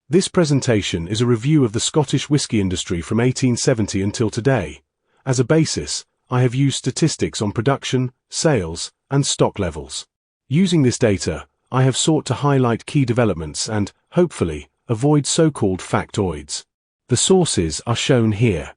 This presentation is a review of the Scottish whisky industry from 1870 until today. As a basis, I have used statistics on production, sales, and stock levels. Using this data, I have sought to highlight key developments and, hopefully, avoid so-called factoids. The sources are shown here.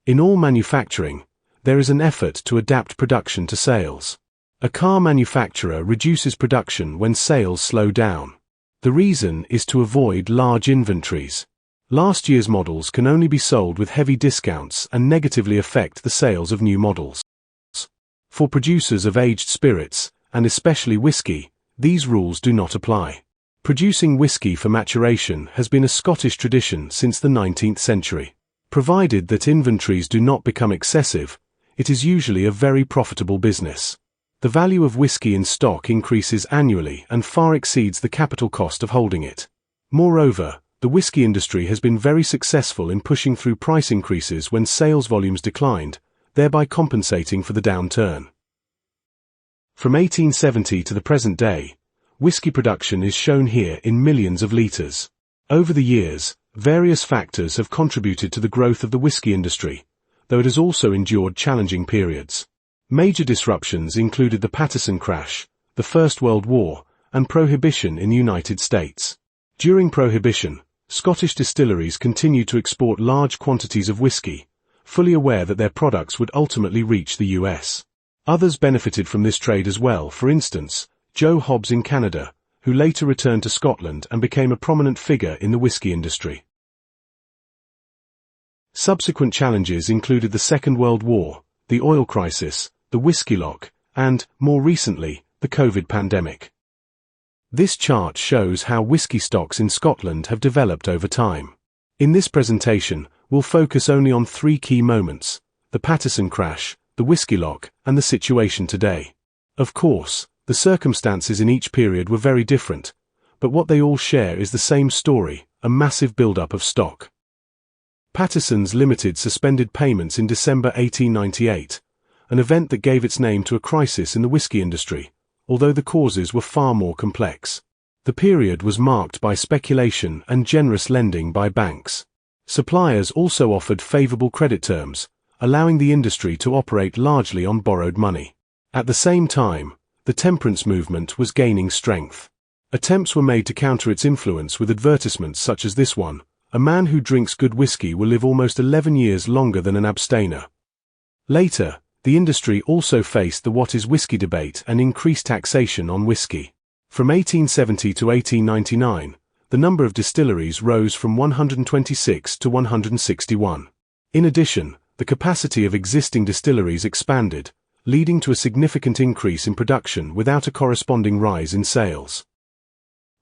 In all manufacturing, there is an effort to adapt production to sales. A car manufacturer reduces production when sales slow down. The reason is to avoid large inventories. Last year's models can only be sold with heavy discounts and negatively affect the sales of new models. For producers of aged spirits, and especially whiskey, these rules do not apply. Producing whiskey for maturation has been a Scottish tradition since the 19th century. Provided that inventories do not become excessive, it is usually a very profitable business. The value of whiskey in stock increases annually and far exceeds the capital cost of holding it. Moreover, the whiskey industry has been very successful in pushing through price increases when sales volumes declined, thereby compensating for the downturn. From 1870 to the present day, whiskey production is shown here in millions of litres. Over the years, various factors have contributed to the growth of the whiskey industry, though it has also endured challenging periods. Major disruptions included the Patterson crash, the First World War, and Prohibition in the United States. During Prohibition, Scottish distilleries continued to export large quantities of whiskey, fully aware that their products would ultimately reach the US. Others benefited from this trade as well, for instance, Joe Hobbs in Canada, who later returned to Scotland and became a prominent figure in the whiskey industry. Subsequent challenges included the Second World War, the oil crisis, the whiskey lock, and, more recently, the COVID pandemic. This chart shows how whiskey stocks in Scotland have developed over time. In this presentation, we'll focus only on three key moments: the Patterson crash, the whiskey lock, and the situation today. Of course, the circumstances in each period were very different, but what they all share is the same story: a massive build-up of stock. Patterson's Limited suspended payments in December 1898, an event that gave its name to a crisis in the whiskey industry, although the causes were far more complex. The period was marked by speculation and generous lending by banks. Suppliers also offered favorable credit terms, allowing the industry to operate largely on borrowed money. At the same time, the temperance movement was gaining strength. Attempts were made to counter its influence with advertisements such as this one: "A man who drinks good whiskey will live almost 11 years longer than an abstainer." Later, the industry also faced the "what is whiskey" debate and increased taxation on whiskey. From 1870 to 1899, the number of distilleries rose from 126 to 161. In addition, the capacity of existing distilleries expanded, leading to a significant increase in production without a corresponding rise in sales.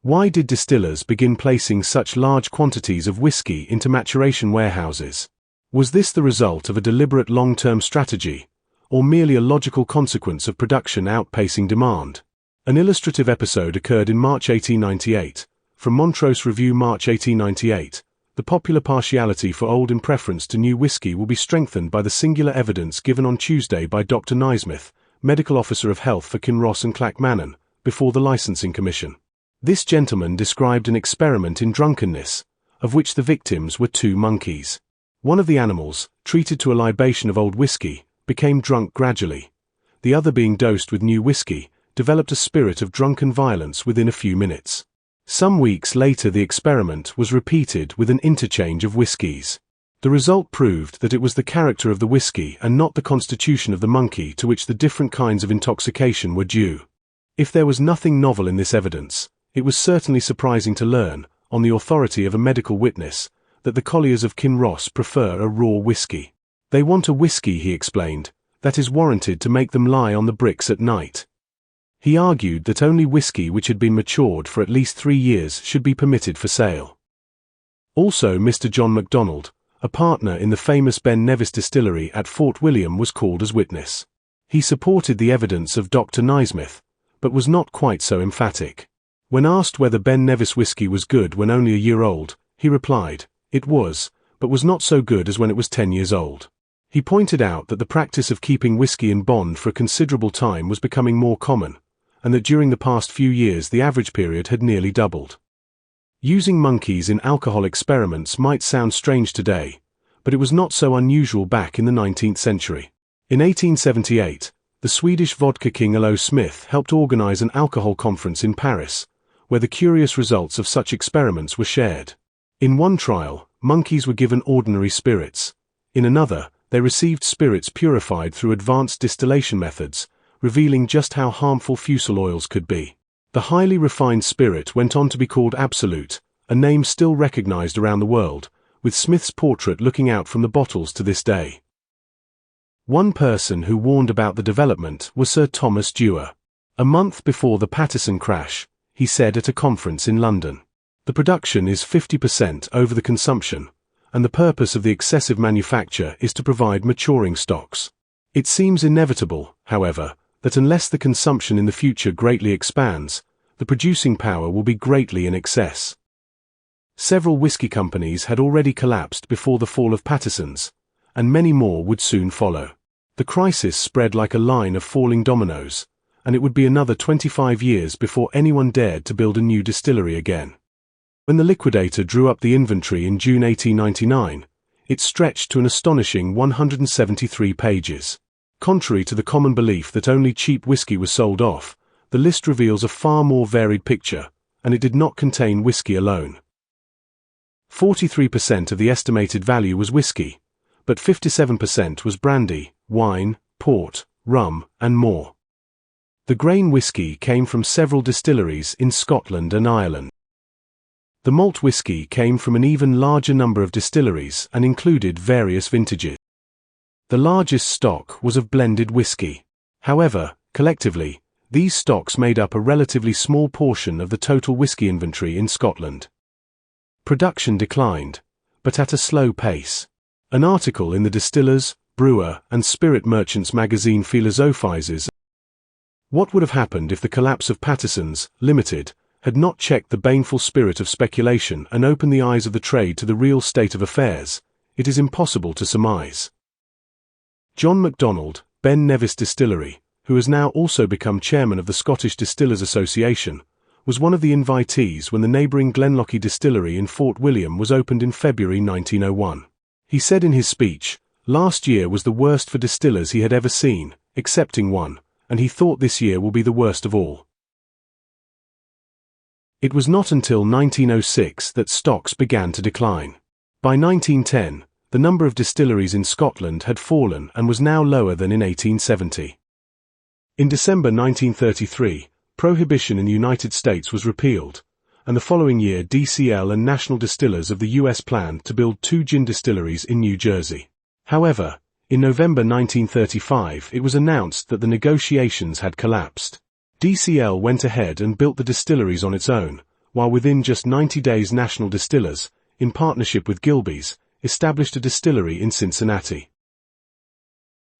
Why did distillers begin placing such large quantities of whiskey into maturation warehouses? Was this the result of a deliberate long-term strategy, or merely a logical consequence of production outpacing demand? An illustrative episode occurred in March 1898. From Montrose Review, March 1898, the popular partiality for old in preference to new whiskey will be strengthened by the singular evidence given on Tuesday by Dr. Naismith, Medical Officer of Health for Kinross and Clackmannan, before the Licensing Commission. This gentleman described an experiment in drunkenness, of which the victims were two monkeys. One of the animals, treated to a libation of old whiskey, became drunk gradually. The other, being dosed with new whiskey, developed a spirit of drunken violence within a few minutes. Some weeks later the experiment was repeated with an interchange of whiskies. The result proved that it was the character of the whiskey and not the constitution of the monkey to which the different kinds of intoxication were due. If there was nothing novel in this evidence, it was certainly surprising to learn, on the authority of a medical witness, that the colliers of Kinross prefer a raw whiskey. They want a whiskey, he explained, that is warranted to make them lie on the bricks at night. He argued that only whiskey which had been matured for at least 3 years should be permitted for sale. Also, Mr. John MacDonald, a partner in the famous Ben Nevis distillery at Fort William, was called as witness. He supported the evidence of Dr. Naismith, but was not quite so emphatic. When asked whether Ben Nevis whiskey was good when only a year old, he replied, "It was, but was not so good as when it was 10 years old." He pointed out that the practice of keeping whiskey in bond for a considerable time was becoming more common, and that during the past few years the average period had nearly doubled. Using monkeys in alcohol experiments might sound strange today, but it was not so unusual back in the 19th century. In 1878, the Swedish vodka king Olof Smith helped organize an alcohol conference in Paris, where the curious results of such experiments were shared. In one trial, monkeys were given ordinary spirits. In another, they received spirits purified through advanced distillation methods, revealing just how harmful fusel oils could be. The highly refined spirit went on to be called Absolute, a name still recognized around the world, with Smith's portrait looking out from the bottles to this day. One person who warned about the development was Sir Thomas Dewar. A month before the Paterson crash, he said at a conference in London, "The production is 50% over the consumption, and the purpose of the excessive manufacture is to provide maturing stocks. It seems inevitable, however, that unless the consumption in the future greatly expands, the producing power will be greatly in excess." Several whiskey companies had already collapsed before the fall of Paterson's, and many more would soon follow. The crisis spread like a line of falling dominoes, and it would be another 25 years before anyone dared to build a new distillery again. When the liquidator drew up the inventory in June 1899, it stretched to an astonishing 173 pages. Contrary to the common belief that only cheap whiskey was sold off, the list reveals a far more varied picture, and it did not contain whiskey alone. 43% of the estimated value was whiskey, but 57% was brandy, wine, port, rum, and more. The grain whiskey came from several distilleries in Scotland and Ireland. The malt whiskey came from an even larger number of distilleries and included various vintages. The largest stock was of blended whiskey. However, collectively, these stocks made up a relatively small portion of the total whiskey inventory in Scotland. Production declined, but at a slow pace. An article in the Distillers, Brewer, and Spirit Merchants magazine philosophizes what would have happened if the collapse of Paterson's Limited had not checked the baneful spirit of speculation and opened the eyes of the trade to the real state of affairs. It is impossible to surmise. John MacDonald, Ben Nevis Distillery, who has now also become chairman of the Scottish Distillers Association, was one of the invitees when the neighbouring Glenlochy Distillery in Fort William was opened in February 1901. He said in his speech, "Last year was the worst for distillers he had ever seen, excepting one, and he thought this year will be the worst of all." It was not until 1906 that stocks began to decline. By 1910, the number of distilleries in Scotland had fallen and was now lower than in 1870. In December 1933, prohibition in the United States was repealed, and the following year DCL and National Distillers of the U.S. planned to build 2 gin distilleries in New Jersey. However, in November 1935 it was announced that the negotiations had collapsed. DCL went ahead and built the distilleries on its own, while within just 90 days National Distillers, in partnership with Gilbey's, established a distillery in Cincinnati.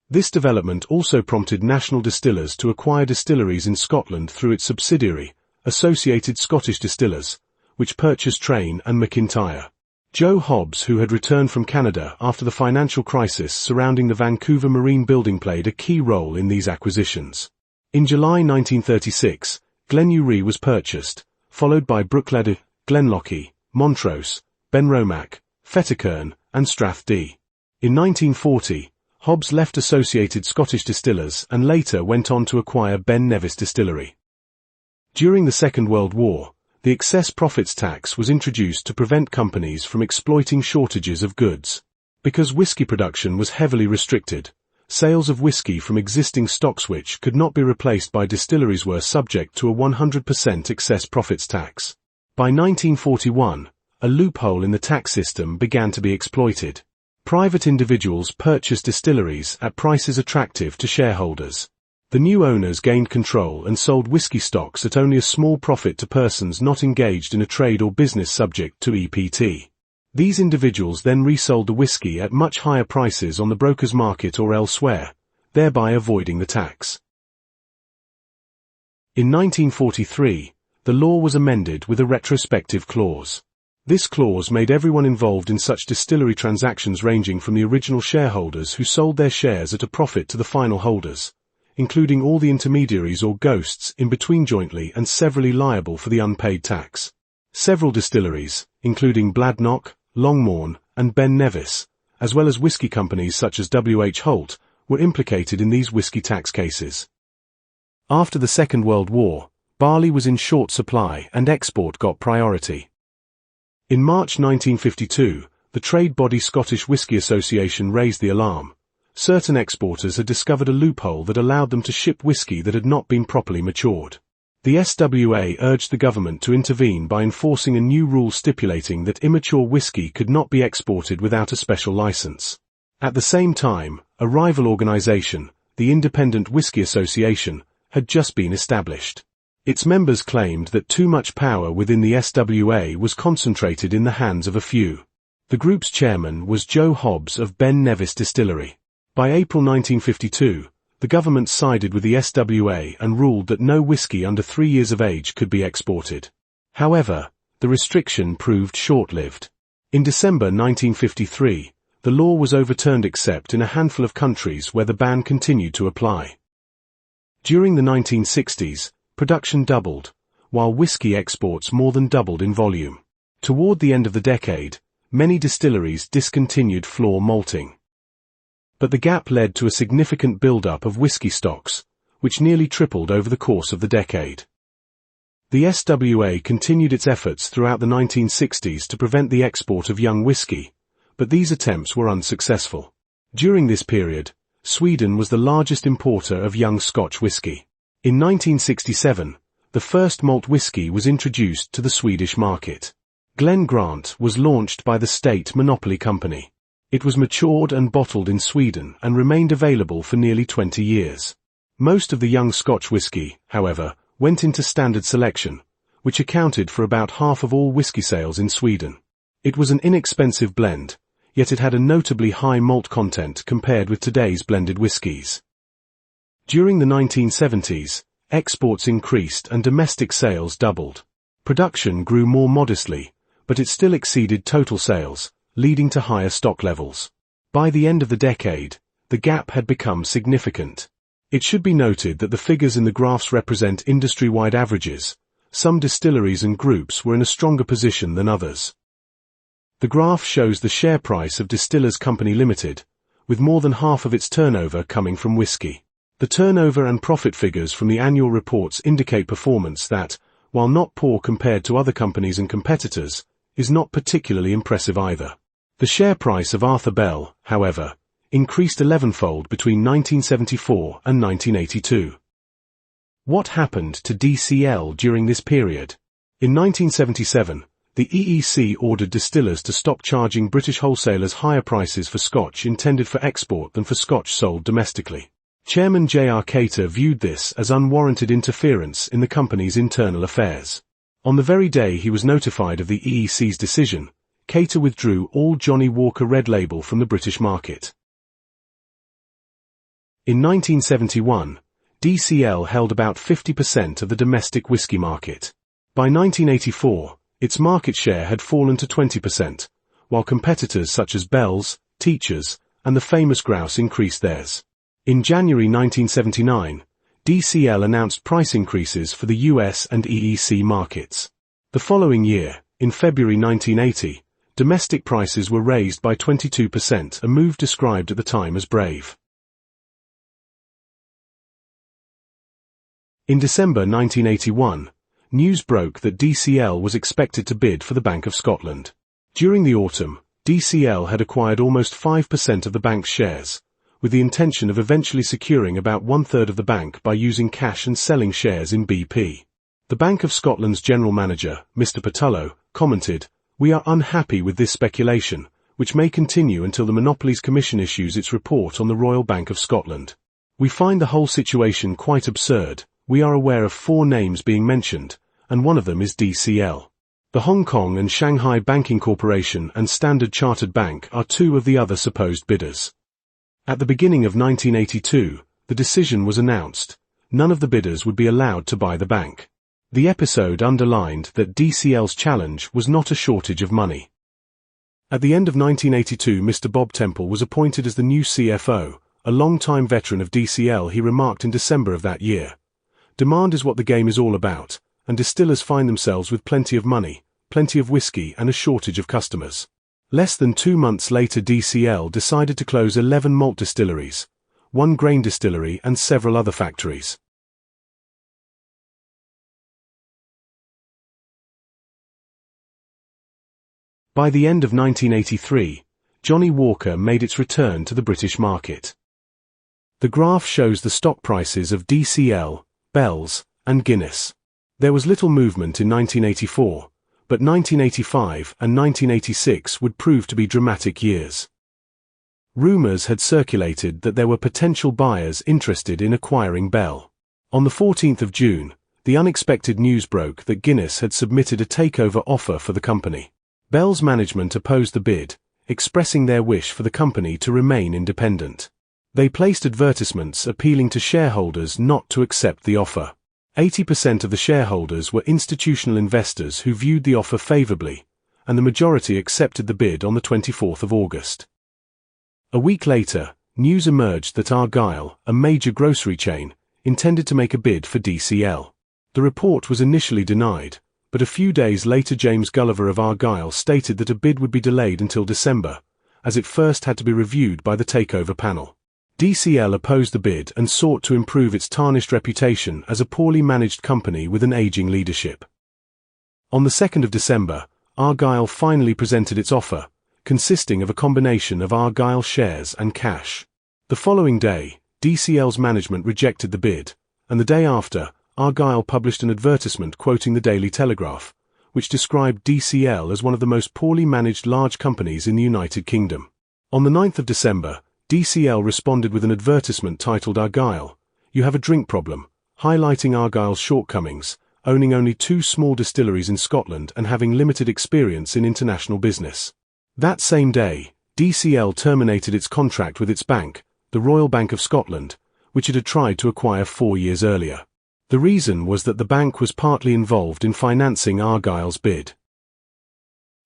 This development also prompted National Distillers to acquire distilleries in Scotland through its subsidiary, Associated Scottish Distillers, which purchased Train and McIntyre. Joe Hobbs, who had returned from Canada after the financial crisis surrounding the Vancouver Marine building, played a key role in these acquisitions. In July 1936, Glenew was purchased, followed by Brookledydd, Glenlochy, Montrose, Benromac, Fettercairn, and Strathdy. In 1940, Hobbs left Associated Scottish Distillers and later went on to acquire Ben Nevis Distillery. During the Second World War, the excess profits tax was introduced to prevent companies from exploiting shortages of goods. Because whiskey production was heavily restricted, sales of whiskey from existing stocks which could not be replaced by distilleries were subject to a 100% excess profits tax. By 1941, a loophole in the tax system began to be exploited. Private individuals purchased distilleries at prices attractive to shareholders. The new owners gained control and sold whiskey stocks at only a small profit to persons not engaged in a trade or business subject to EPT. These individuals then resold the whiskey at much higher prices on the broker's market or elsewhere, thereby avoiding the tax. In 1943, the law was amended with a retrospective clause. This clause made everyone involved in such distillery transactions, ranging from the original shareholders who sold their shares at a profit to the final holders, including all the intermediaries or ghosts in between, jointly and severally liable for the unpaid tax. Several distilleries, including Bladnoch, Longmorn, and Ben Nevis, as well as whisky companies such as W.H. Holt, were implicated in these whisky tax cases. After the Second World War, barley was in short supply and export got priority. In March 1952, the trade body Scottish Whisky Association raised the alarm. Certain exporters had discovered a loophole that allowed them to ship whisky that had not been properly matured. The SWA urged the government to intervene by enforcing a new rule stipulating that immature whisky could not be exported without a special license. At the same time, a rival organization, the Independent Whisky Association, had just been established. Its members claimed that too much power within the SWA was concentrated in the hands of a few. The group's chairman was Joe Hobbs of Ben Nevis Distillery. By April 1952, the government sided with the SWA and ruled that no whisky under 3 years of age could be exported. However, the restriction proved short-lived. In December 1953, the law was overturned except in a handful of countries where the ban continued to apply. During the 1960s, production doubled, while whisky exports more than doubled in volume. Toward the end of the decade, many distilleries discontinued floor malting. But the gap led to a significant build-up of whisky stocks, which nearly tripled over the course of the decade. The SWA continued its efforts throughout the 1960s to prevent the export of young whisky, but these attempts were unsuccessful. During this period, Sweden was the largest importer of young Scotch whisky. In 1967, the first malt whisky was introduced to the Swedish market. Glen Grant was launched by the State Monopoly Company. It was matured and bottled in Sweden and remained available for nearly 20 years. Most of the young Scotch whisky, however, went into standard selection, which accounted for about half of all whisky sales in Sweden. It was an inexpensive blend, yet it had a notably high malt content compared with today's blended whiskies. During the 1970s, exports increased and domestic sales doubled. Production grew more modestly, but it still exceeded total sales, leading to higher stock levels. By the end of the decade, the gap had become significant. It should be noted that the figures in the graphs represent industry-wide averages. Some distilleries and groups were in a stronger position than others. The graph shows the share price of Distillers Company Limited, with more than half of its turnover coming from whisky. The turnover and profit figures from the annual reports indicate performance that, while not poor compared to other companies and competitors, is not particularly impressive either. The share price of Arthur Bell, however, increased 11-fold between 1974 and 1982. What happened to DCL during this period? In 1977, the EEC ordered distillers to stop charging British wholesalers higher prices for Scotch intended for export than for Scotch sold domestically. Chairman J.R. Cater viewed this as unwarranted interference in the company's internal affairs. On the very day he was notified of the EEC's decision, Cater withdrew all Johnnie Walker Red Label from the British market. In 1971, DCL held about 50% of the domestic whisky market. By 1984, its market share had fallen to 20%, while competitors such as Bell's, Teacher's, and the famous Grouse increased theirs. In January 1979, DCL announced price increases for the US and EEC markets. The following year, in February 1980, domestic prices were raised by 22%, a move described at the time as brave. In December 1981, news broke that DCL was expected to bid for the Bank of Scotland. During the autumn, DCL had acquired almost 5% of the bank's shares, with the intention of eventually securing about 1/3 of the bank by using cash and selling shares in BP. The Bank of Scotland's general manager, Mr. Patullo, commented, "We are unhappy with this speculation, which may continue until the Monopolies Commission issues its report on the Royal Bank of Scotland. We find the whole situation quite absurd. We are aware of 4 names being mentioned, and one of them is DCL. The Hong Kong and Shanghai Banking Corporation and Standard Chartered Bank are 2 of the other supposed bidders." At the beginning of 1982, the decision was announced. None of the bidders would be allowed to buy the bank. The episode underlined that DCL's challenge was not a shortage of money. At the end of 1982, Mr. Bob Temple was appointed as the new CFO, a long-time veteran of DCL. He remarked in December of that year, "Demand is what the game is all about, and distillers find themselves with plenty of money, plenty of whiskey and a shortage of customers." Less than 2 months later, DCL decided to close 11 malt distilleries, 1 grain distillery and several other factories. By the end of 1983, Johnnie Walker made its return to the British market. The graph shows the stock prices of DCL, Bell's, and Guinness. There was little movement in 1984, but 1985 and 1986 would prove to be dramatic years. Rumours had circulated that there were potential buyers interested in acquiring Bell. On the 14th of June, the unexpected news broke that Guinness had submitted a takeover offer for the company. Bell's management opposed the bid, expressing their wish for the company to remain independent. They placed advertisements appealing to shareholders not to accept the offer. 80% of the shareholders were institutional investors who viewed the offer favorably, and the majority accepted the bid on the 24th of August. A week later, news emerged that Argyle, a major grocery chain, intended to make a bid for DCL. The report was initially denied, but a few days later James Gulliver of Argyle stated that a bid would be delayed until December, as it first had to be reviewed by the takeover panel. DCL opposed the bid and sought to improve its tarnished reputation as a poorly managed company with an aging leadership. On the 2nd of December, Argyle finally presented its offer, consisting of a combination of Argyle shares and cash. The following day, DCL's management rejected the bid, and the day after, Argyle published an advertisement quoting the Daily Telegraph, which described DCL as one of the most poorly managed large companies in the United Kingdom. On the 9th of December, DCL responded with an advertisement titled "Argyle, you have a drink problem," highlighting Argyle's shortcomings, owning only 2 small distilleries in Scotland and having limited experience in international business. That same day, DCL terminated its contract with its bank, the Royal Bank of Scotland, which it had tried to acquire 4 years earlier. The reason was that the bank was partly involved in financing Argyle's bid.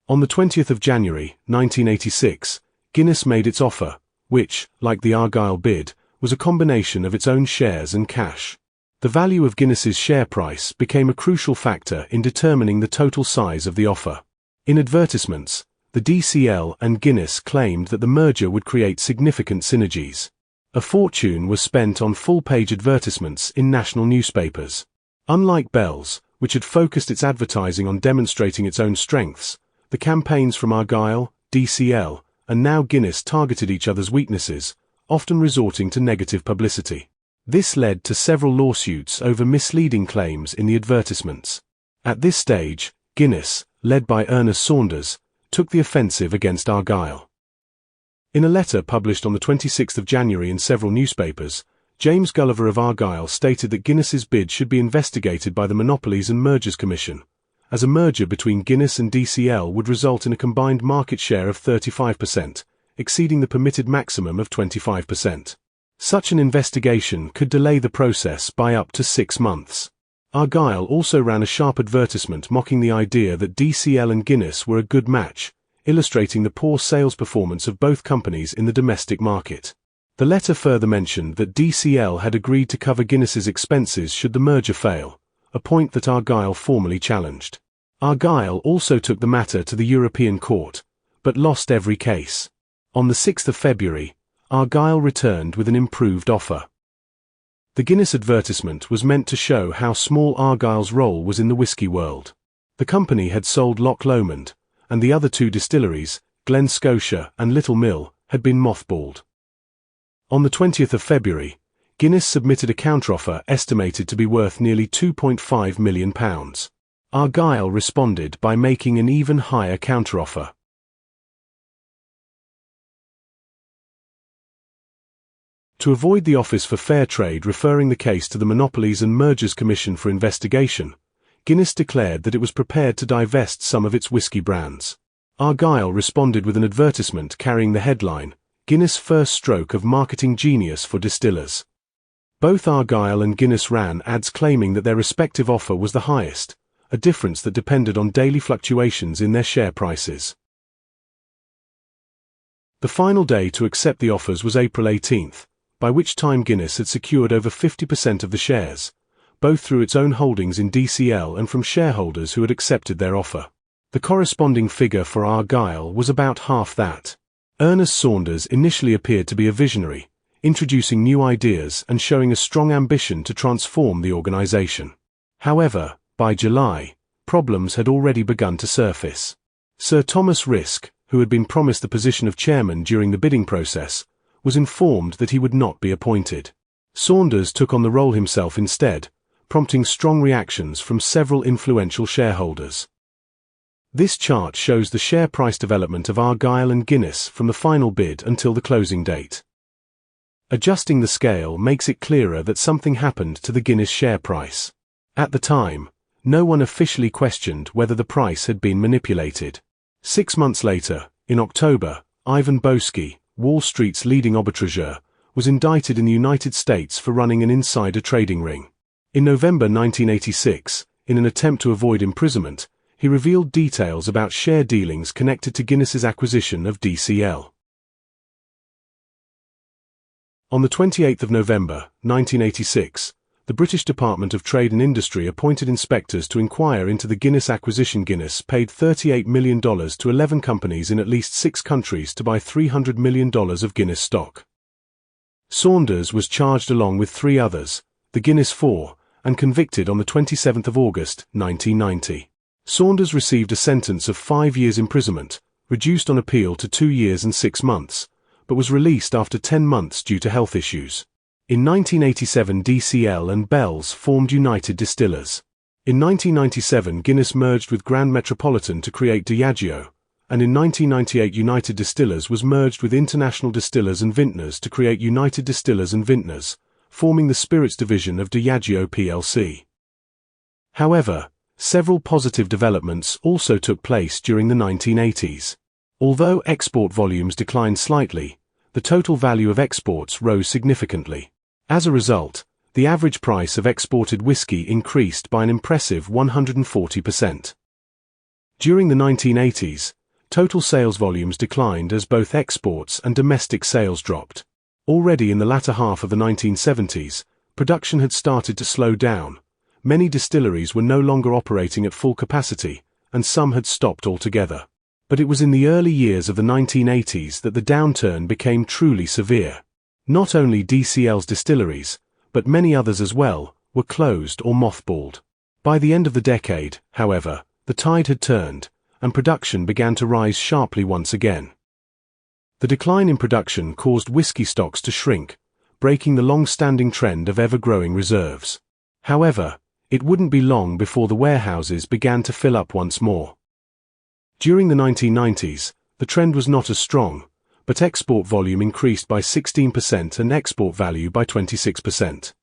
On the 20th of January, 1986, Guinness made its offer, which, like the Argyle bid, was a combination of its own shares and cash. The value of Guinness's share price became a crucial factor in determining the total size of the offer. In advertisements, the DCL and Guinness claimed that the merger would create significant synergies. A fortune was spent on full-page advertisements in national newspapers. Unlike Bell's, which had focused its advertising on demonstrating its own strengths, the campaigns from Argyle, DCL, and now Guinness targeted each other's weaknesses, often resorting to negative publicity. This led to several lawsuits over misleading claims in the advertisements. At this stage, Guinness, led by Ernest Saunders, took the offensive against Argyle. In a letter published on the 26th of January in several newspapers, James Gulliver of Argyle stated that Guinness's bid should be investigated by the Monopolies and Mergers Commission, as a merger between Guinness and DCL would result in a combined market share of 35%, exceeding the permitted maximum of 25%. Such an investigation could delay the process by up to 6 months. Argyle also ran a sharp advertisement mocking the idea that DCL and Guinness were a good match, illustrating the poor sales performance of both companies in the domestic market. The letter further mentioned that DCL had agreed to cover Guinness's expenses should the merger fail, a point that Argyle formally challenged. Argyle also took the matter to the European Court, but lost every case. On the 6th of February, Argyle returned with an improved offer. The Guinness advertisement was meant to show how small Argyle's role was in the whiskey world. The company had sold Loch Lomond, and the other 2 distilleries, Glen Scotia and Little Mill, had been mothballed. On the 20th of February, Guinness submitted a counteroffer estimated to be worth nearly £2.5 million. Argyle responded by making an even higher counteroffer. To avoid the Office for Fair Trade referring the case to the Monopolies and Mergers Commission for investigation, Guinness declared that it was prepared to divest some of its whiskey brands. Argyle responded with an advertisement carrying the headline, "Guinness' first stroke of marketing genius for distillers." Both Argyll and Guinness ran ads claiming that their respective offer was the highest, a difference that depended on daily fluctuations in their share prices. The final day to accept the offers was April 18, by which time Guinness had secured over 50% of the shares, both through its own holdings in DCL and from shareholders who had accepted their offer. The corresponding figure for Argyll was about half that. Ernest Saunders initially appeared to be a visionary, introducing new ideas and showing a strong ambition to transform the organization. However, by July, problems had already begun to surface. Sir Thomas Risk, who had been promised the position of chairman during the bidding process, was informed that he would not be appointed. Saunders took on the role himself instead, prompting strong reactions from several influential shareholders. This chart shows the share price development of Argyll and Guinness from the final bid until the closing date. Adjusting the scale makes it clearer that something happened to the Guinness share price. At the time, no one officially questioned whether the price had been manipulated. 6 months later, in October, Ivan Boesky, Wall Street's leading arbitrageur, was indicted in the United States for running an insider trading ring. In November 1986, in an attempt to avoid imprisonment, he revealed details about share dealings connected to Guinness's acquisition of DCL. On the 28th of November, 1986, the British Department of Trade and Industry appointed inspectors to inquire into the Guinness acquisition. Guinness paid $38 million to 11 companies in at least 6 countries to buy $300 million of Guinness stock. Saunders was charged along with 3 others, the Guinness Four, and convicted on the 27th of August, 1990. Saunders received a sentence of 5 years imprisonment, reduced on appeal to 2 years and 6 months, but was released after 10 months due to health issues. In 1987, DCL and Bell's formed United Distillers. In 1997, Guinness merged with Grand Metropolitan to create Diageo, and in 1998 United Distillers was merged with International Distillers and Vintners to create United Distillers and Vintners, forming the spirits division of Diageo plc. However, several positive developments also took place during the 1980s. Although export volumes declined slightly, the total value of exports rose significantly. As a result, the average price of exported whiskey increased by an impressive 140%. During the 1980s, total sales volumes declined as both exports and domestic sales dropped. Already in the latter half of the 1970s, production had started to slow down. Many distilleries were no longer operating at full capacity, and some had stopped altogether. But it was in the early years of the 1980s that the downturn became truly severe. Not only DCL's distilleries, but many others as well, were closed or mothballed. By the end of the decade, however, the tide had turned, and production began to rise sharply once again. The decline in production caused whiskey stocks to shrink, breaking the long-standing trend of ever-growing reserves. However, it wouldn't be long before the warehouses began to fill up once more. During the 1990s, the trend was not as strong, but export volume increased by 16% and export value by 26%.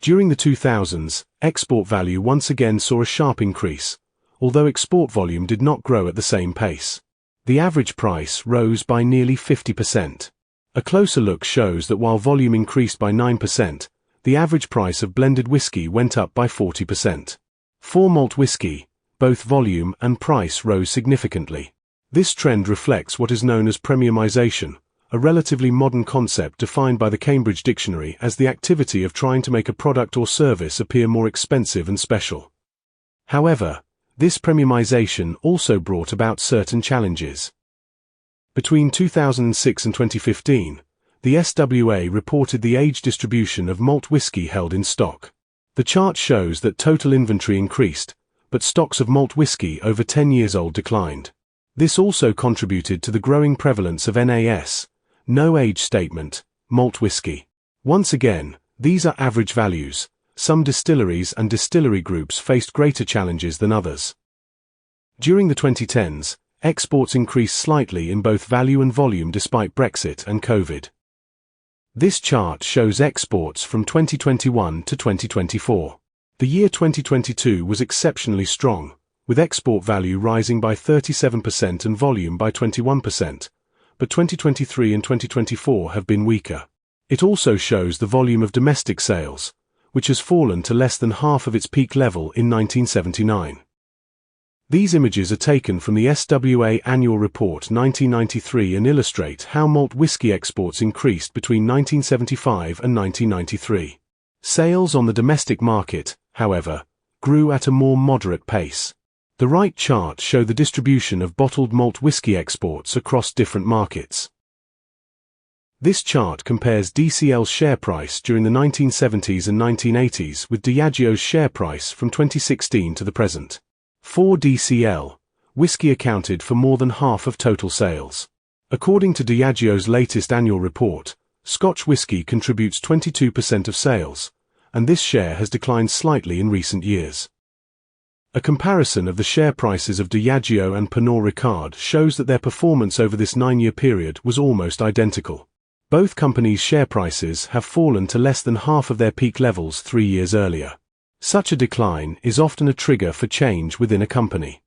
During the 2000s, export value once again saw a sharp increase, although export volume did not grow at the same pace. The average price rose by nearly 50%. A closer look shows that while volume increased by 9%, the average price of blended whiskey went up by 40%. For malt whiskey, both volume and price rose significantly. This trend reflects what is known as premiumization, a relatively modern concept defined by the Cambridge Dictionary as the activity of trying to make a product or service appear more expensive and special. However, this premiumization also brought about certain challenges. Between 2006 and 2015, the SWA reported the age distribution of malt whiskey held in stock. The chart shows that total inventory increased, but stocks of malt whiskey over 10 years old declined. This also contributed to the growing prevalence of NAS, no age statement, malt whiskey. Once again, these are average values. Some distilleries and distillery groups faced greater challenges than others. During the 2010s, exports increased slightly in both value and volume despite Brexit and COVID. This chart shows exports from 2021 to 2024. The year 2022 was exceptionally strong, with export value rising by 37% and volume by 21%, but 2023 and 2024 have been weaker. It also shows the volume of domestic sales, which has fallen to less than half of its peak level in 1979. These images are taken from the SWA Annual Report 1993 and illustrate how malt whisky exports increased between 1975 and 1993. Sales on the domestic market, however, grew at a more moderate pace. The right charts show the distribution of bottled malt whisky exports across different markets. This chart compares DCL's share price during the 1970s and 1980s with Diageo's share price from 2016 to the present. For DCL, whisky accounted for more than half of total sales. According to Diageo's latest annual report, Scotch whisky contributes 22% of sales, and this share has declined slightly in recent years. A comparison of the share prices of Diageo and Pernod Ricard shows that their performance over this 9-year period was almost identical. Both companies' share prices have fallen to less than half of their peak levels 3 years earlier. Such a decline is often a trigger for change within a company.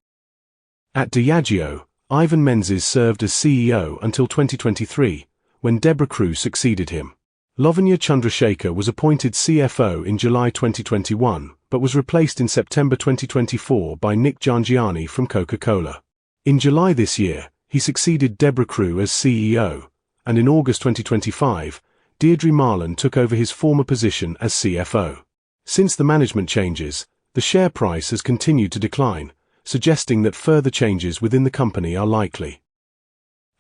At Diageo, Ivan Menzies served as CEO until 2023, when Deborah Crew succeeded him. Lavanya Chandrasekhar was appointed CFO in July 2021, but was replaced in September 2024 by Nick Jangiani from Coca-Cola. In July this year, he succeeded Deborah Crew as CEO, and in August 2025, Deirdre Marlan took over his former position as CFO. Since the management changes, the share price has continued to decline, suggesting that further changes within the company are likely.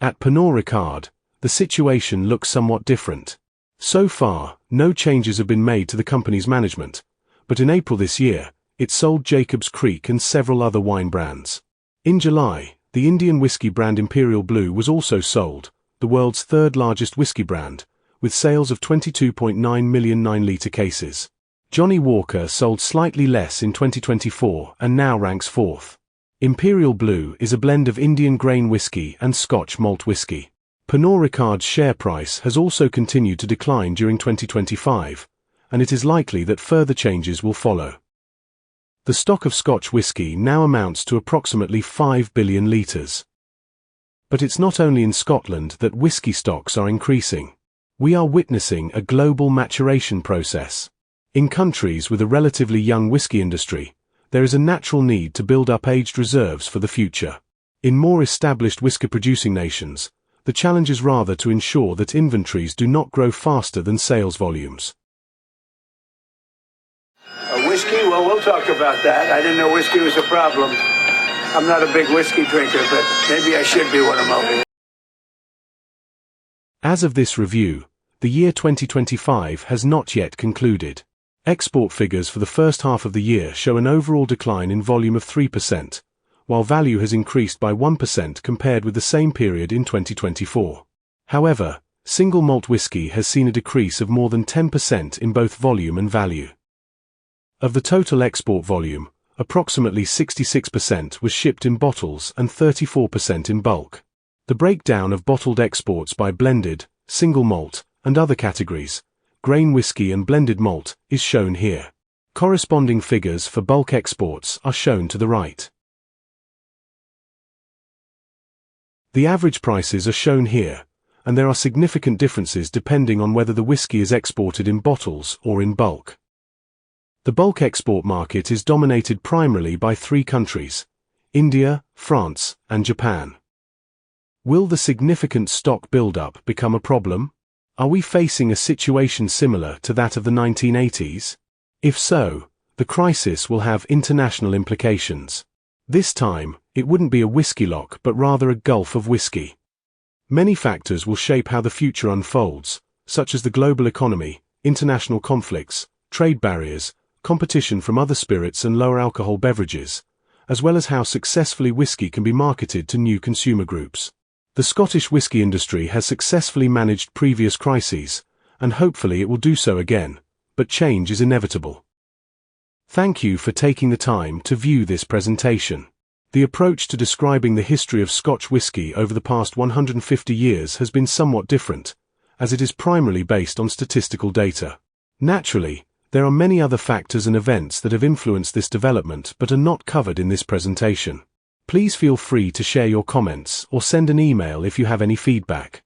At Pernod Ricard, the situation looks somewhat different. So far, no changes have been made to the company's management, but in April this year, it sold Jacob's Creek and several other wine brands. In July, the Indian whiskey brand Imperial Blue was also sold, the world's third largest whiskey brand, with sales of 22.9 million 9-litre cases. Johnnie Walker sold slightly less in 2024 and now ranks 4th. Imperial Blue is a blend of Indian grain whiskey and Scotch malt whiskey. Pernod Ricard's share price has also continued to decline during 2025, and it is likely that further changes will follow. The stock of Scotch whisky now amounts to approximately 5 billion litres. But it's not only in Scotland that whisky stocks are increasing. We are witnessing a global maturation process. In countries with a relatively young whisky industry, there is a natural need to build up aged reserves for the future. In more established whiskey-producing nations, the challenge is rather to ensure that inventories do not grow faster than sales volumes. Whiskey? Well, we'll talk about that. I didn't know whiskey was a problem. I'm not a big whiskey drinker, but maybe I should be when I'm over here. As of this review, the year 2025 has not yet concluded. Export figures for the first half of the year show an overall decline in volume of 3%, while value has increased by 1% compared with the same period in 2024. However, single malt whisky has seen a decrease of more than 10% in both volume and value. Of the total export volume, approximately 66% was shipped in bottles and 34% in bulk. The breakdown of bottled exports by blended, single malt, and other categories, grain whiskey and blended malt, is shown here. Corresponding figures for bulk exports are shown to the right. The average prices are shown here, and there are significant differences depending on whether the whisky is exported in bottles or in bulk. The bulk export market is dominated primarily by 3 countries: India, France, and Japan. Will the significant stock buildup become a problem? Are we facing a situation similar to that of the 1980s? If so, the crisis will have international implications. This time, it wouldn't be a whiskey lock but rather a gulf of whiskey. Many factors will shape how the future unfolds, such as the global economy, international conflicts, trade barriers, competition from other spirits and lower alcohol beverages, as well as how successfully whiskey can be marketed to new consumer groups. The Scottish whisky industry has successfully managed previous crises, and hopefully it will do so again, but change is inevitable. Thank you for taking the time to view this presentation. The approach to describing the history of Scotch whisky over the past 150 years has been somewhat different, as it is primarily based on statistical data. Naturally, there are many other factors and events that have influenced this development but are not covered in this presentation. Please feel free to share your comments or send an email if you have any feedback.